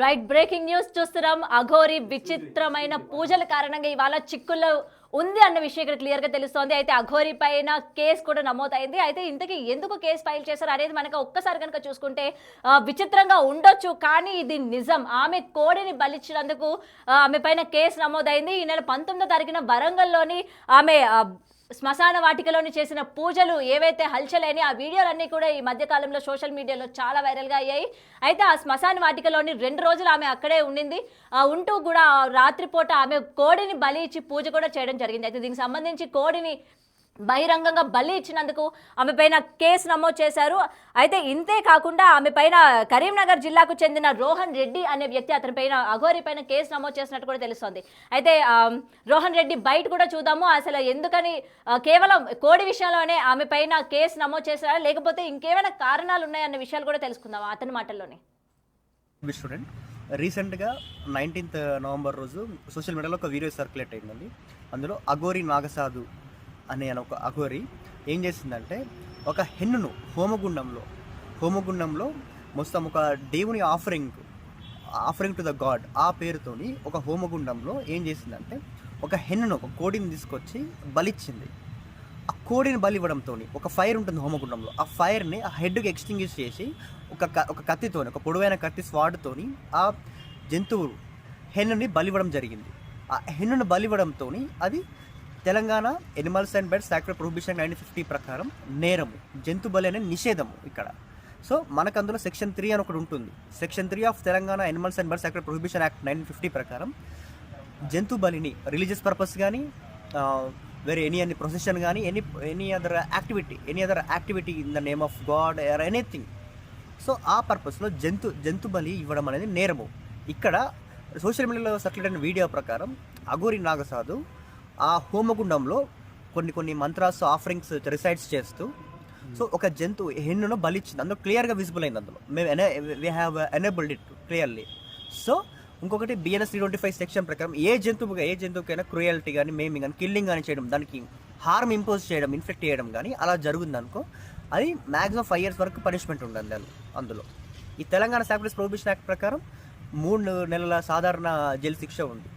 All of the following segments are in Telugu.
రైట్ బ్రేకింగ్ న్యూస్ చూస్తున్నాం. అఘోరి విచిత్రమైన పూజల కారణంగా ఇవాళ చిక్కుల్లో ఉంది అన్న విషయం ఇక్కడ క్లియర్ గా తెలుస్తోంది. అయితే అఘోరి పైన కేసు కూడా నమోదైంది. అయితే ఇంతకీ ఎందుకు కేసు ఫైల్ చేశారు అనేది మనకు ఒక్కసారి కనుక చూసుకుంటే విచిత్రంగా ఉండొచ్చు, కానీ ఇది నిజం. ఆమె కోడిని బలిచ్చినందుకు ఆమె పైన కేసు నమోదైంది. ఈ నెల 19వ తారీఖున వరంగల్లోని ఆమె శ్మశాన వాటికలోని చేసిన పూజలు ఏవైతే హల్చలైన ఆ వీడియోలన్నీ కూడా ఈ మధ్యకాలంలో సోషల్ మీడియాలో చాలా వైరల్గా అయ్యాయి. అయితే ఆ శ్మశాన వాటికలోని 2 రోజులు ఆమె అక్కడే ఉండింది. ఉంటూ కూడా రాత్రిపూట ఆమె కోడిని బలి ఇచ్చి పూజ కూడా చేయడం జరిగింది. అయితే దీనికి సంబంధించి కోడిని బహిరంగంగా బలి ఇచ్చినందుకు ఆమె పైన కేసు నమోదు చేశారు. అయితే ఇంతే కాకుండా ఆమె పైన కరీంనగర్ జిల్లాకు చెందిన రోహన్ రెడ్డి అనే వ్యక్తి అతని పైన అఘోరి పైన కేసు నమోదు చేసినట్టు కూడా తెలుస్తోంది. అయితే రోహన్ రెడ్డి బయట కూడా చూద్దాము, అసలు ఎందుకని కేవలం కోడి విషయంలోనే ఆమె పైన కేసు నమోదు చేశారా లేకపోతే ఇంకేమైనా కారణాలు ఉన్నాయన్న విషయాలు కూడా తెలుసుకుందాం అతని మాటల్లోనే. స్టూడెంట్ రీసెంట్గా 19th నవంబర్ రోజు సోషల్ మీడియాలో ఒక వీడియో సర్క్యులేట్ అయిందండి. అందులో అఘోరి నాగసాధు అనే ఒక అఘోరి ఏం చేసిందంటే ఒక హెన్నును హోమగుండంలో మొత్తం ఒక దేవుని ఆఫరింగ్ టు ద గాడ్ ఆ పేరుతోని ఒక హోమగుండంలో ఏం చేసిందంటే ఒక హెన్నును ఒక కోడిని తీసుకొచ్చి బలిచ్చింది. ఆ కోడిని బలి ఇవ్వడంతో ఒక ఫైర్ ఉంటుంది హోమగుండంలో, ఆ ఫైర్ని ఆ హెడ్కి ఎక్స్టింగ్విష్ చేసి ఒక కత్తితోని, ఒక పొడవైన కత్తి స్వాడ్తోని ఆ జంతువు హెన్నుని బలివ్వడం జరిగింది. ఆ హెన్నును బలివ్వడంతో అది Telangana animals and birds act prohibition 1950 ప్రకారం నేరము, జంతు బలి అనే నిషేధము ఇక్కడ. సో మనకు అందులో సెక్షన్ 3 అని ఒకటి ఉంటుంది. Section 3 of Telangana animals and birds act prohibition act 1950 ప్రకారం జంతు బలిని రిలీజియస్ పర్పస్ కానీ వేరే ఎనీ ప్రొసెషన్ కానీ any other activity in the name of God or anything, so ఆ పర్పస్లో జంతు బలి ఇవ్వడం అనేది నేరము. ఇక్కడ సోషల్ మీడియాలో సర్క్యులేట్ అయిన వీడియో ప్రకారం అఘోరి నాగసాధు ఆ హోమగుండంలో కొన్ని మంత్రాస్ ఆఫరింగ్స్ రిసైడ్స్ చేస్తూ సో ఒక జంతువు హెన్నును బలిచ్చింది. అందులో క్లియర్గా విజిబుల్ అయింది. అందులో we have enabled it clearly. So ఇంకొకటి BNS 325 సెక్షన్ ప్రకారం ఏ జంతువుకైనా క్రూయల్టీ కానీ, మేమింగ్ కానీ, కిల్లింగ్ కానీ చేయడం, దానికి హార్మ్ ఇంపోజ్ చేయడం, ఇన్ఫెక్ట్ చేయడం కానీ అలా జరుగుతుందనుకో అది మ్యాక్సిమం 5 years వరకు పనిష్మెంట్ ఉంటుంది. అందులో ఈ తెలంగాణ శాక్రిఫైస్ ప్రొహిబిషన్ యాక్ట్ ప్రకారం 3 నెలల సాధారణ జైలు శిక్ష ఉంది.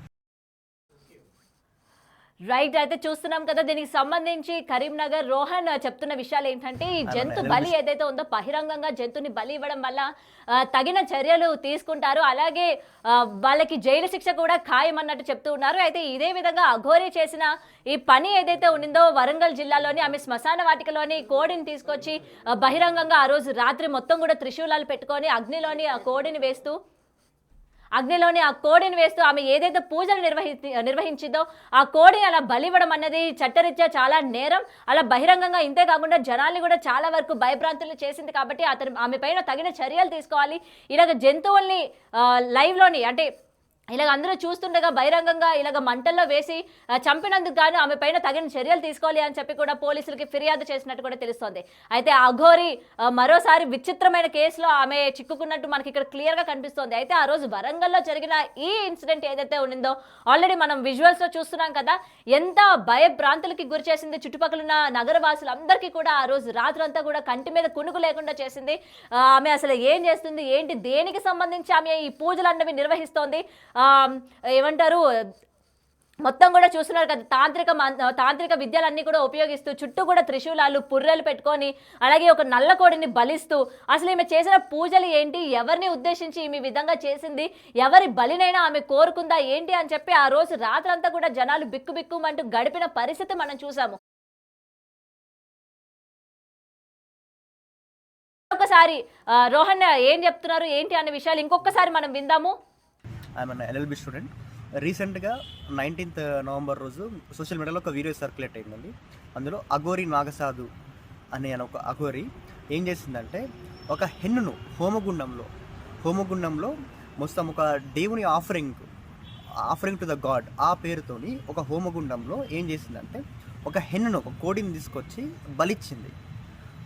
రైట్, అయితే చూస్తున్నాం కదా, దీనికి సంబంధించి కరీంనగర్ రోహన్ చెప్తున్న విషయాలు ఏంటంటే ఈ జంతు బలి ఏదైతే ఉందో బహిరంగంగా జంతుని బలి ఇవ్వడం వల్ల తగిన చర్యలు తీసుకుంటారు, అలాగే వాళ్ళకి జైలు శిక్ష కూడా ఖాయమన్నట్టు చెప్తూ ఉన్నారు. అయితే ఇదే విధంగా అఘోరి చేసిన ఈ పని ఏదైతే ఉండిందో వరంగల్ జిల్లాలోని ఆమె శ్మశాన వాటికలోని కోడిని తీసుకొచ్చి బహిరంగంగా ఆ రోజు రాత్రి మొత్తం కూడా త్రిశూలాలు పెట్టుకొని అగ్నిలోని ఆ కోడిని వేస్తూ ఆమె ఏదైతే పూజలు నిర్వహించిందో ఆ కోడిని అలా బలివ్వడం అన్నది చట్టరీత్యా చాలా నేరం. అలా బహిరంగంగా ఇంతే కాకుండా జనాల్ని కూడా చాలా వరకు భయభ్రాంతులు చేసింది. కాబట్టి ఆమె పైన తగిన చర్యలు తీసుకోవాలి. ఇలాగ జంతువుల్ని లైవ్లోని అంటే ఇలాగ అందరూ చూస్తుండగా బహిరంగంగా ఇలాగ మంటల్లో వేసి చంపినందుకు గాను ఆమె పైన తగిన చర్యలు తీసుకోవాలి అని చెప్పి కూడా పోలీసులకి ఫిర్యాదు చేసినట్టు కూడా తెలుస్తోంది. అయితే అఘోరి మరోసారి విచిత్రమైన కేసులో ఆమె చిక్కుకున్నట్టు మనకి ఇక్కడ క్లియర్గా కనిపిస్తోంది. అయితే ఆ రోజు వరంగల్లో జరిగిన ఈ ఇన్సిడెంట్ ఏదైతే ఉండిందో ఆల్రెడీ మనం విజువల్స్లో చూస్తున్నాం కదా, ఎంత భయభ్రాంతులకి గురి చేసింది. చుట్టుపక్కల ఉన్న నగరవాసులందరికీ కూడా ఆ రోజు రాత్రంతా కూడా కంటి మీద కునుకు లేకుండా చేసింది. ఆమె అసలు ఏం చేస్తుంది, ఏంటి, దేనికి సంబంధించి ఆమె ఈ పూజలు అన్నవి నిర్వహిస్తోంది, ఏమంటారు, మొత్తం కూడా చూస్తున్నారు కదా, తాంత్రిక విద్యలన్నీ కూడా ఉపయోగిస్తూ చుట్టూ కూడా త్రిశూలాలు పుర్రెలు పెట్టుకొని అలాగే ఒక నల్ల కోడిని బలిస్తూ అసలు ఈమె చేసిన పూజలు ఏంటి, ఎవరిని ఉద్దేశించి ఈమె విధంగా చేసింది, ఎవరి బలినైనా ఆమె కోరుకుందా ఏంటి అని చెప్పి ఆ రోజు రాత్రంతా కూడా జనాలు బిక్కుబిక్కుమంటూ గడిపిన పరిస్థితి మనం చూసాము. ఒకసారి రోహన్ ఏం చెప్తున్నారు ఏంటి అనే విషయాలు ఇంకొకసారి మనం విందాము. I'm an LLB student. రీసెంట్గా 19th నవంబర్ రోజు సోషల్ మీడియాలో ఒక వీడియో సర్క్యులేట్ అయిందండి. అందులో అఘోరి నాగసాధు అనే ఒక అఘోరి ఏం చేసిందంటే ఒక హెన్నును హోమగుండంలో మొత్తం ఒక దేవుని ఆఫరింగ్ టు ద గాడ్ ఆ పేరుతోని ఒక హోమగుండంలో ఏం చేసిందంటే ఒక హెన్నును ఒక కోడిని తీసుకొచ్చి బలిచ్చింది.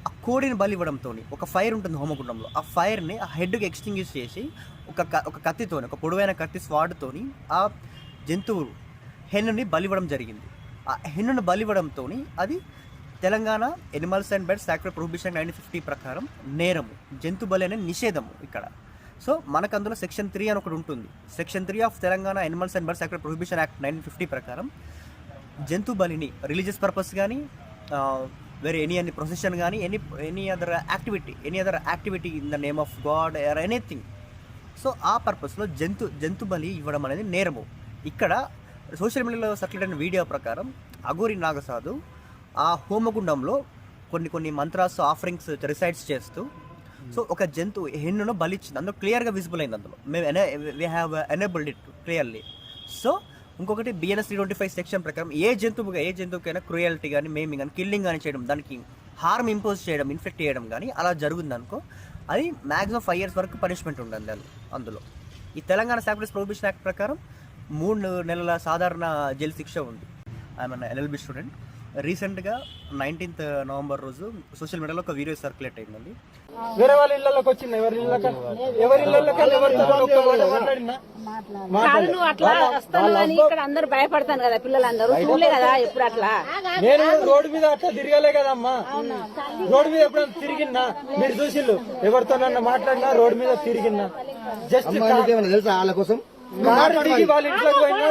ఆ కోడిని బలి ఇవ్వడంతో ఒక ఫైర్ ఉంటుంది హోమగుండంలో, ఆ ఫైర్ని ఆ హెడ్కి ఎక్స్టింగ్విష్ చేసి ఒక కత్తితోని, ఒక పొడవైన కత్తి స్వాడ్తోని ఆ జంతువు హెన్నుని బలివ్వడం జరిగింది. ఆ హెన్నును బలివ్వడంతో అది Telangana animals and birds act prohibition 1950 ప్రకారం నేరము, జంతు బలి అనే నిషేధము ఇక్కడ. సో మనకు అందులో సెక్షన్ 3 అని ఒకటి ఉంటుంది. Section 3 of Telangana animals and birds act prohibition act 1950 ప్రకారం జంతు బలిని రిలీజియస్ పర్పస్ కానీ వేరే ఎనీ ప్రొసెషన్ కానీ any other activity in the name of God or anything. So ఆ పర్పస్లో జంతు బలి ఇవ్వడం అనేది నేరము. ఇక్కడ సోషల్ మీడియాలో సర్క్యులేట్ అయిన వీడియో ప్రకారం అఘోరి నాగసాధు ఆ హోమగుండంలో కొన్ని మంత్రాస్ ఆఫరింగ్స్ రిసైడ్స్ చేస్తూ సో ఒక హెన్నును బలిచ్చింది. అందులో క్లియర్గా విజిబుల్ అయింది. అందులో we have enabled it clearly. So ఇంకొకటి BNS 325 సెక్షన్ ప్రకారం ఏ జంతువుకైనా క్రూయల్టీ కానీ మేమింగ్ కానీ కిల్లింగ్ కానీ చేయడం, దానికి హార్మ్ ఇంపోజ్ చేయడం, ఇన్ఫెక్ట్ చేయడం కానీ అలా జరుగుతుంది అనుకో, అది మ్యాక్సిమం 5 years వరకు పనిష్మెంట్ ఉంటుంది అందులో. ఈ తెలంగాణ శానిటరీ ప్రొహిబిషన్ యాక్ట్ ప్రకారం 3 నెలల సాధారణ జైలు శిక్ష ఉంది. I'm LLB student. రీసెంట్గా 19th November రోజు సోషల్ మీడియాలో ఒక వీడియో సర్క్యులేట్ అయిందండి. వేరే వాళ్ళ ఇళ్ళకి వచ్చింది, ఎవరి ఇళ్ళకి నువ్వు అట్లా వస్తాను అని ఇక్కడ అందరు భయపడతాను కదా, పిల్లలందరూ చూడలే కదా ఎప్పుడు అట్లా. నేను రోడ్డు మీద అట్లా తిరగలే కదమ్మా, రోడ్డు మీద ఎప్పుడైనా తిరిగినా మీరు చూసిళ్ళు, ఎవరితోనన్నా మాట్లాడినా రోడ్డు మీద తిరిగినా జస్ట్ తెలుసా వాళ్ళ కోసం కారు దిగి వాళ్ళ ఇంట్లోకి పోయినా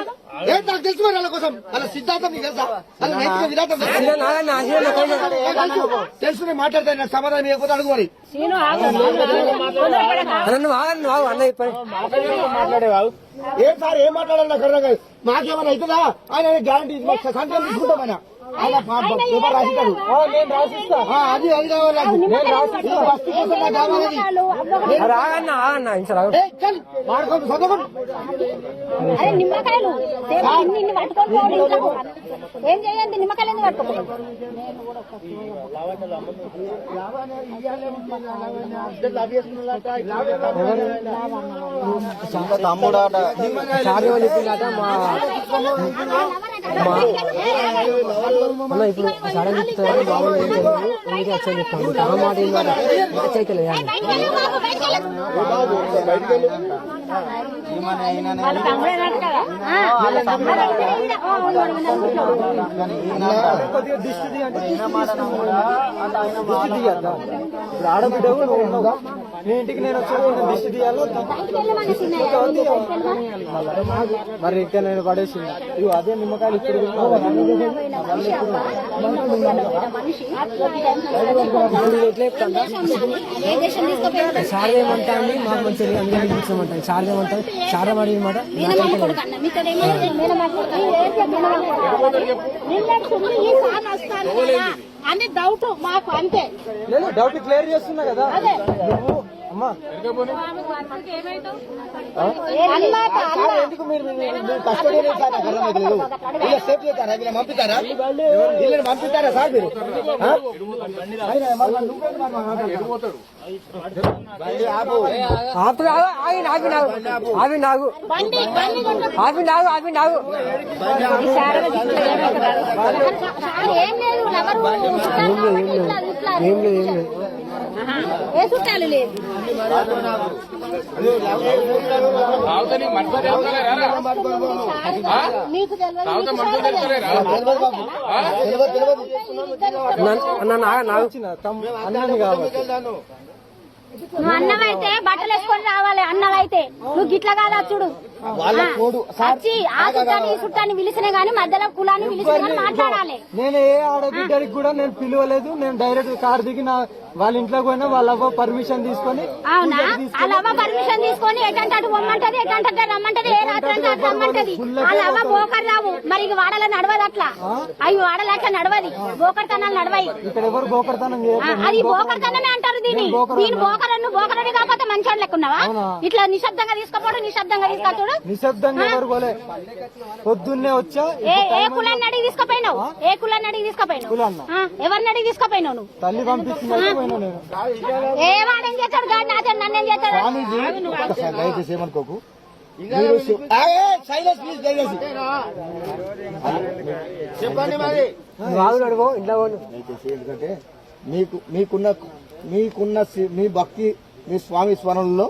నాకు తెలుసు మరి వాళ్ళ కోసం వాళ్ళ సిద్ధాంతం నీకు తెలుసా, వాళ్ళ నైతిక విధానం తెలుసు. నేను మాట్లాడతాను, నాకు సమాధానం ఇవ్వకపోతే అడుగు మరి. మాట్లాడేవాడు ఏం సార్ ఏం మాట్లాడాలి నాకు అర్థం కాదు. మాకేమైనా అవుతుందా ఆయన గ్యారంటీ సంక్రాంతి తీసుకుంటాం ఆయన పేపర్ రాసిస్తాడు. నేను రాసిస్తా, అది కావాలి నాకు. నేను రాసిస్తా. మాడుకోండి చదువుకోండి. అరే నిమ్మకాయలు ఇన్ని పట్టుకొని పోండి ఇంట్లోకి. ఏం చేయండి, నిమ్మకాయలు ఎందుకు పట్టుకోండి. తమ్ముడాట ఇప్పుడు సడన్ చెప్తారు బాబు వచ్చని చెప్తాను ఆ మాట అయితే కొద్దిగా దిష్టి అంటే ఇప్పుడు ఆడబిడ్డ ఉన్నావుగా, నీ ఇంటికి నేను వచ్చాను, దిష్టి తీయాలి మరి ఇంకా నేను పడేసింది. ఇవి అదే నిమ్మకాయలు ఇప్పుడు శారదేమంటా అండి మాకు మంచిగా అందించమంటాను. శారదేమంటా శారద అడిగిన మాట అని డౌట్ మాకు అంతే. నేను డౌట్ క్లియర్ చేస్తున్నా కదా నువ్వు అమ్మా. ఎందుకు మీరు కస్టడీ సార్ నాకు అర్థమవుతుంది. ఇలా సేఫ్ చేస్తారా, వీళ్ళని పంపిస్తారా, వీళ్ళని పంపిస్తారా సార్ మీరు? ఏం లేదు, ఏ చుట్టాలు లేదు. మీకు అన్నని కావాలి. నువ్వు అన్నమైతే బట్టలు వేసుకొని రావాలి. అన్నమైతే నువ్వు గిట్ల కాదా చూడు, వచ్చి ఆ చుట్టాన్ని ఈ చుట్టాన్ని పిలిచినా గానీ మధ్యలో కులాన్ని పిలిచినా గానీ మాట్లాడాలి. నేను ఏ ఆడబిడ్డకి కూడా నేను పిలవలేదు. నేను డైరెక్ట్ కార్ దిగి వాళ్ళ ఇంట్లోకి పోయినా వాళ్ళ అవ్వ పర్మిషన్ తీసుకొని. అవునా, వాళ్ళ అవ్వ పర్మిషన్ తీసుకొని ఎటంటే అటు పొమ్మంటది, ఎటంటే రమ్మంటది, ఏ రాత్రి అంటే అటు రమ్మంటది. వాళ్ళ అవ్వ బోకర్ రావు, మరి ఇక వాడలో నడవదు అట్లా. అవి వాడలో అట్లా నడవది, బోకర్తనాలు నడవాయి. ఇక్కడ ఎవరు బోకర్తనం అది బోకర్తనమే అంటారు దీన్ని. దీని బోకరను బోకరని కాకపోతే మంచి లెక్కున్నావా? ఇట్లా నిశ్శబ్దంగా తీసుకుపోవడం, నిశ్శబ్దంగా తీసుకొచ్చుడు. నిశ్శబ్దంగా ఎవరు పోలే, పొద్దున్నే వచ్చా. ఏ కులాన్ని అడిగి తీసుకుపోయినావు? ఏ కులాన్ని అడిగి తీసుకుపోయినావు? ఎవరిని అడిగి తీసుకుపోయినావు నువ్వు? తల్లి పంపించిన ఏ వాడేం చేస్తాడు గాడి నాచని నన్నేం చేస్తాడు? దయచేసి ఏమనుకోకు. చెప్పండి మరి. ఎందుకంటే మీకున్న మీ భక్తి, మీ స్వామి స్మరణలో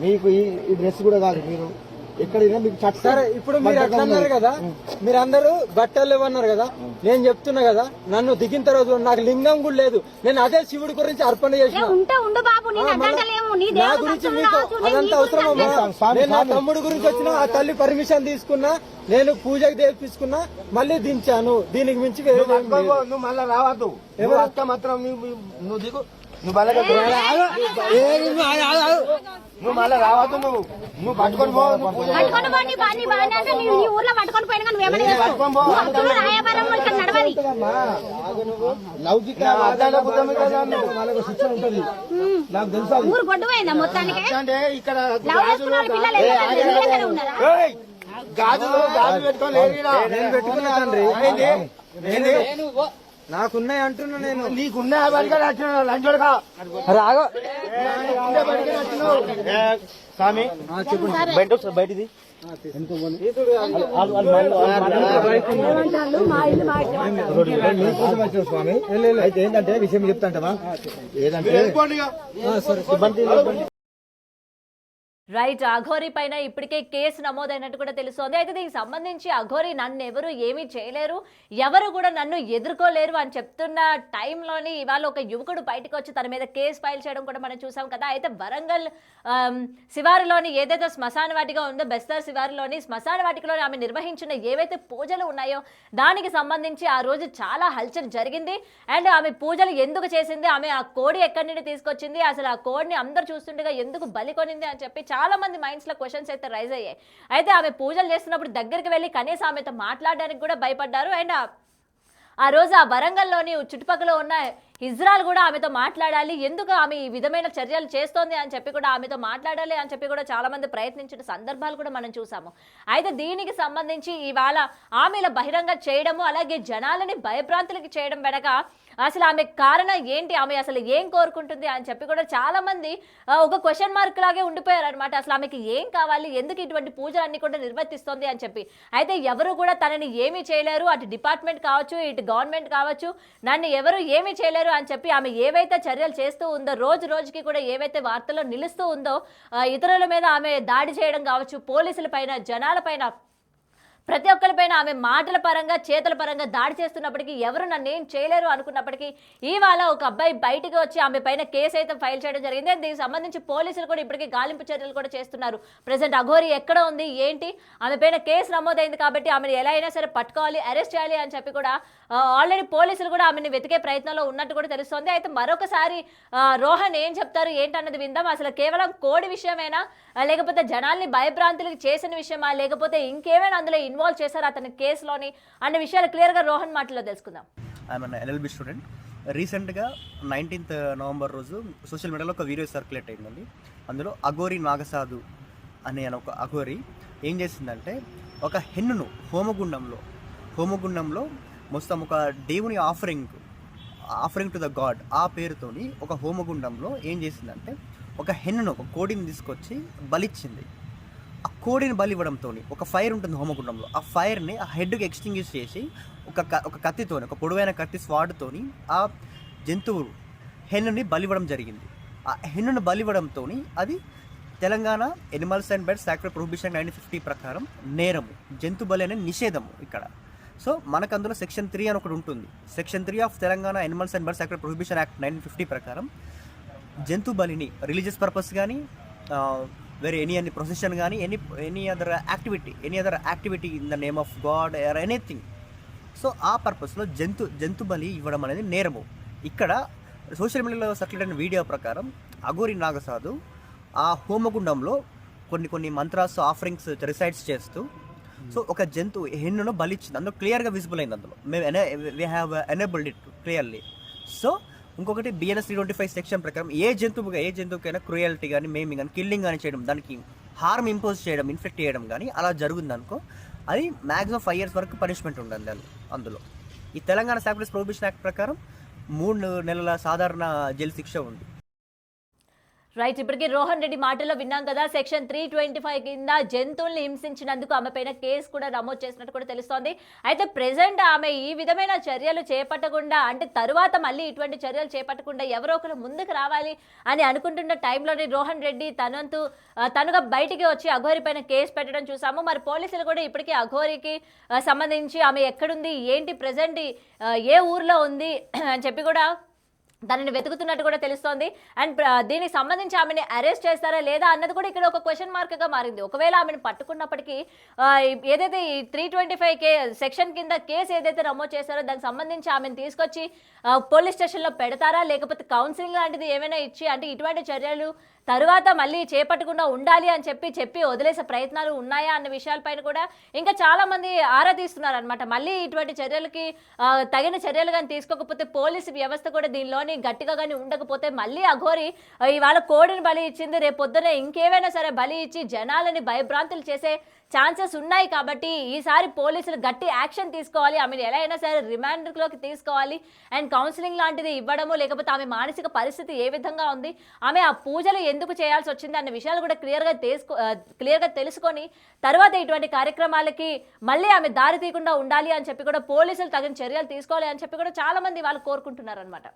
మీకు ఈ డ్రెస్ కూడా కాదు. మీరు ఎక్కడైనా మీకు చట్ట సరే ఇప్పుడు మీరు అట్లా అన్నారు కదా, మీరందరూ బట్టలు ఇవ్వన్నారు కదా, నేను చెప్తున్నా కదా, నన్ను దిగిన తర్వాత నాకు లింగం కూడా లేదు, నేను అదే శివుడి గురించి అర్పణ చేసిన. ఉంటే ఉండు బాబు, నేను అడ్డంటలేము. నీ నా దేవుడు గురించి భక్తులు మీకు రావచ్చు, నేను అదంతా నీ అవసరం గురించి అమ్మా. నేను నా తమ్ముడు గురించి వచ్చిన, ఆ తల్లి పర్మిషన్ తీసుకున్నా, నేను పూజకు తీసుకున్నా, మళ్ళీ దించాను. దీనికి మించి వేరే ఏం లేదు. నువ్వు మళ్ళా రావద్దు. ఎవరు అక్క మాత్రం నువ్వు దిగు. నువ్వు మళ్ళా నువ్వు మళ్ళా రావద్దు. నువ్వు పట్టుకొని పో. పట్టుకొని పో, నీ బాగానే అంటే నీ ఊర్లో పట్టుకొని పోయినా నువ్వు ఏమైనా చేసుకో. నువ్వు భక్తులు రాయబారం ఇక్కడ నడవది. లౌకిక వాళ్ళకు శిక్షణ ఉంటది, నాకు తెలుసా. ఊరు గొడ్డు పోయిందా మొత్తానికి? అంటే ఇక్కడ లవ్ చేసుకున్న వాళ్ళ పిల్లలు ఎక్కడ దగ్గర ఉన్నారా? గాజులు పెట్టుకొని నేను పెట్టుకున్నా తండ్రి, నాకున్నాయి అంటున్నా. నేను నీకున్నా బడిగా నచ్చినావు లంచోడుగా. రాగో స్వామి బయటిది స్వామి. అయితే ఏంటంటే విషయం చెప్తాంటమా, ఏదంటే రైట్, అఘోరి పైన ఇప్పటికే కేసు నమోదైనట్టు కూడా తెలుస్తోంది. అయితే దీనికి సంబంధించి అఘోరి నన్ను ఎవరు ఏమీ చేయలేరు, ఎవరు కూడా నన్ను ఎదుర్కోలేరు అని చెప్తున్న టైంలోని ఇవాళ ఒక యువకుడు బయటకు వచ్చి తన మీద కేసు ఫైల్ చేయడం కూడా మనం చూసాం కదా. అయితే వరంగల్ శివారులోని ఏదైతే శ్మశాన వాటిగా ఉందో, బెస్తర్ శివారులోని శ్మశాన వాటికలో ఆమె నిర్వహించిన ఏవైతే పూజలు ఉన్నాయో దానికి సంబంధించి ఆ రోజు చాలా హల్చల్ జరిగింది. అండ్ ఆమె పూజలు ఎందుకు చేసింది, ఆమె ఆ కోడి ఎక్కడి నుండి తీసుకొచ్చింది, అసలు ఆ కోడిని అందరు చూస్తుండగా ఎందుకు బలి కొనింది అని చెప్పి చాలా మంది మైండ్స్ లో క్వశ్చన్స్ అయితే రైజ్ అయ్యాయి. అయితే ఆమె పూజలు చేస్తున్నప్పుడు దగ్గరికి వెళ్ళి కనీసం ఆమెతో మాట్లాడడానికి కూడా భయపడ్డారు. అండ్ ఆ రోజు ఆ వరంగల్లోని చుట్టుపక్కల ఉన్న ఇజ్రాయల్ కూడా ఆమెతో మాట్లాడాలి, ఎందుకు ఆమె ఈ విధమైన చర్యలు చేస్తోంది అని చెప్పి కూడా ఆమెతో మాట్లాడాలి అని చెప్పి కూడా చాలా మంది ప్రయత్నించిన సందర్భాలు కూడా మనం చూసాము. అయితే దీనికి సంబంధించి ఇవాళ ఆమె బహిరంగ చేయడము, అలాగే జనాలని భయభ్రాంతులకి చేయడం వెనక అసలు ఆమె కారణం ఏంటి, ఆమె అసలు ఏం కోరుకుంటుంది అని చెప్పి కూడా చాలా మంది ఒక క్వశ్చన్ మార్క్ లాగే ఉండిపోయారు అనమాట. అసలు ఆమెకి ఏం కావాలి, ఎందుకు ఇటువంటి పూజలన్నీ కూడా నిర్వర్తిస్తోంది అని చెప్పి. అయితే ఎవరు కూడా తనని ఏమీ చేయలేరు, అటు డిపార్ట్మెంట్ కావచ్చు, ఇటు గవర్నమెంట్ కావచ్చు, నన్ను ఎవరు ఏమీ చేయలేరు అని చెప్పి ఆమె ఏవైతే చర్యలు చేస్తూ ఉందో, రోజు రోజుకి కూడా ఏవైతే వార్తల్లో నిలుస్తూ ఉందో, ఇతరుల మీద ఆమె దాడి చేయడం కావచ్చు, పోలీసుల పైన, జనాల పైన, ప్రతి ఒక్కరిపైన ఆమె మాటల పరంగా, చేతుల పరంగా దాడి చేస్తున్నప్పటికీ ఎవరు నన్ను ఏం చేయలేరు అనుకున్నప్పటికీ ఇవాళ ఒక అబ్బాయి బయటికి వచ్చి ఆమె పైన కేసు అయితే ఫైల్ చేయడం జరిగింది. దీనికి సంబంధించి పోలీసులు కూడా ఇప్పటికీ గాలింపు చర్యలు కూడా చేస్తున్నారు. ప్రెసెంట్ అఘోరి ఎక్కడ ఉంది, ఏంటి, ఆమె పైన కేసు నమోదైంది కాబట్టి ఆమెను ఎలా అయినా సరే పట్టుకోవాలి, అరెస్ట్ చేయాలి అని చెప్పి కూడా ఆల్రెడీ పోలీసులు కూడా ఆమెను వెతికే ప్రయత్నంలో ఉన్నట్టు కూడా తెలుస్తోంది. అయితే మరొకసారి రోహన్ ఏం చెప్తారు ఏంటన్నది విందాం. అసలు కేవలం కోడి విషయమేనా, లేకపోతే జనాల్ని భయభ్రాంతులకు చేసిన విషయమా, లేకపోతే ఇంకేమైనా అందులో ఇన్వాల్వ్ చేశారు అతని కేసులోని అన్న విషయాలు క్లియర్గా రోహన్ మాటల్లో తెలుసుకుందాం. I'm LLB student. రీసెంట్గా 19th నవంబర్ రోజు సోషల్ మీడియాలో ఒక వీడియో సర్క్యులేట్ అయిందండి. అందులో అఘోరి నాగసాధు అనే ఒక అఘోరి ఏం చేసిందంటే ఒక హెన్నును హోమగుండంలో మొత్తం ఒక దేవుని ఆఫరింగ్ టు ద గాడ్ ఆ పేరుతోని ఒక హోమగుండంలో ఏం చేసిందంటే ఒక హెన్నును, ఒక కోడిని తీసుకొచ్చి బలిచ్చింది. ఆ కోడిని బలి ఇవ్వడంతో ఒక ఫైర్ ఉంటుంది హోమగుండంలో, ఆ ఫైర్ని ఆ హెడ్కి ఎక్స్టింగ్విష్ చేసి ఒక కత్తితోని, ఒక పొడవైన కత్తి స్వాడ్తోని ఆ జంతువు హెన్నుని బలివ్వడం జరిగింది. ఆ హెన్నును బలివ్వడంతో అది Telangana animals and birds act prohibition 1950 ప్రకారం నేరము, జంతు బలి అనే నిషేధము ఇక్కడ. సో మనకు అందులో సెక్షన్ 3 అని ఒకటి ఉంటుంది. Section 3 of Telangana animals and birds act prohibition act 1950 ప్రకారం జంతు బలిని రిలీజియస్ పర్పస్ కానీ, వేరే ఎనీ ప్రొసెషన్ కానీ, any other activity in the name of God or anything, so ఆ పర్పస్లో జంతు బలి ఇవ్వడం అనేది నేరము. ఇక్కడ సోషల్ మీడియాలో సర్క్యులేట్ అయిన వీడియో ప్రకారం అఘోరి నాగసాధు ఆ హోమగుండంలో కొన్ని మంత్రాస్, ఆఫరింగ్స్ రిసైడ్స్ చేస్తూ సో ఒక జంతువు హెన్నును బలిచ్చింది. అందులో క్లియర్గా విజిబుల్ అయింది. అందులో we have enabled it clearly. So ఇంకొకటి BNS 325 సెక్షన్ ప్రకారం ఏ జంతువుకైనా క్రూయల్టీ కానీ, మేమింగ్ కానీ, కిల్లింగ్ కానీ చేయడం, దానికి హార్మ్ ఇంపోజ్ చేయడం, ఇన్ఫెక్ట్ చేయడం కానీ అలా జరుగుతుందనుకో అది మ్యాక్సిమం 5 years వరకు పనిష్మెంట్ ఉంటుంది అందులో. ఈ తెలంగాణ శానిటరీ ప్రొహిబిషన్ యాక్ట్ ప్రకారం 3 నెలల సాధారణ జైలు శిక్ష ఉంది. రైట్, ఇప్పటికీ రోహన్ రెడ్డి మాటల్లో విన్నాం కదా, సెక్షన్ 325 కింద జంతువుల్ని హింసించినందుకు ఆమె పైన కేసు కూడా నమోదు చేసినట్టు కూడా తెలుస్తోంది. అయితే ప్రెసెంట్ ఆమె ఈ విధమైన చర్యలు చేపట్టకుండా, అంటే తరువాత మళ్ళీ ఇటువంటి చర్యలు చేపట్టకుండా ఎవరో ఒకరు ముందుకు రావాలి అని అనుకుంటున్న టైంలోనే రోహన్ రెడ్డి తనుగా బయటికి వచ్చి అఘోరి పైన కేసు పెట్టడం చూసాము. మరి పోలీసులు కూడా ఇప్పటికీ అఘోరికి సంబంధించి ఆమె ఎక్కడుంది, ఏంటి, ప్రెసెంట్ ఏ ఊర్లో ఉంది అని చెప్పి కూడా దానిని వెతుకుతున్నట్టు కూడా తెలుస్తోంది. అండ్ దీనికి సంబంధించి ఆమెని అరెస్ట్ చేస్తారా లేదా అన్నది కూడా ఇక్కడ ఒక క్వశ్చన్ మార్క్గా మారింది. ఒకవేళ ఆమెను పట్టుకున్నప్పటికీ ఏదైతే ఈ 325 సెక్షన్ కింద కేసు ఏదైతే నమోదు చేస్తారో దానికి సంబంధించి ఆమెను తీసుకొచ్చి పోలీస్ స్టేషన్లో పెడతారా, లేకపోతే కౌన్సిలింగ్ లాంటిది ఏమైనా ఇచ్చి, అంటే ఇటువంటి చర్యలు తరువాత మళ్ళీ చేపట్టకుండా ఉండాలి అని చెప్పి వదిలేసే ప్రయత్నాలు ఉన్నాయా అన్న విషయాలపైన కూడా ఇంకా చాలా మంది ఆరా తీస్తున్నారు అనమాట. మళ్ళీ ఇటువంటి చర్యలకి తగిన చర్యలు కానీ తీసుకోకపోతే, పోలీసు వ్యవస్థ కూడా దీనిలోని గట్టిగా కానీ ఉండకపోతే, మళ్ళీ అఘోరి ఇవాళ కోడిని బలి ఇచ్చింది, రేపు పొద్దునే ఇంకేవైనా సరే బలి ఇచ్చి జనాలని భయభ్రాంతులు చేసే ఛాన్సెస్ ఉన్నాయి. కాబట్టి ఈసారి పోలీసులు గట్టి యాక్షన్ తీసుకోవాలి, ఆమెను ఎలా అయినా సరే రిమాండ్లోకి తీసుకోవాలి. అండ్ కౌన్సిలింగ్ లాంటిది ఇవ్వడము, లేకపోతే ఆమె మానసిక పరిస్థితి ఏ విధంగా ఉంది, ఆమె ఆ పూజలు ఎందుకు చేయాల్సి వచ్చింది అన్న విషయాలు కూడా క్లియర్గా తెలుసుకొని తర్వాత ఇటువంటి కార్యక్రమాలకి మళ్ళీ ఆమె దారి తీయకుండా ఉండాలి అని చెప్పి కూడా పోలీసులు తగిన చర్యలు తీసుకోవాలి అని చెప్పి కూడా చాలా మంది వాళ్ళు కోరుకుంటున్నారు అనమాట.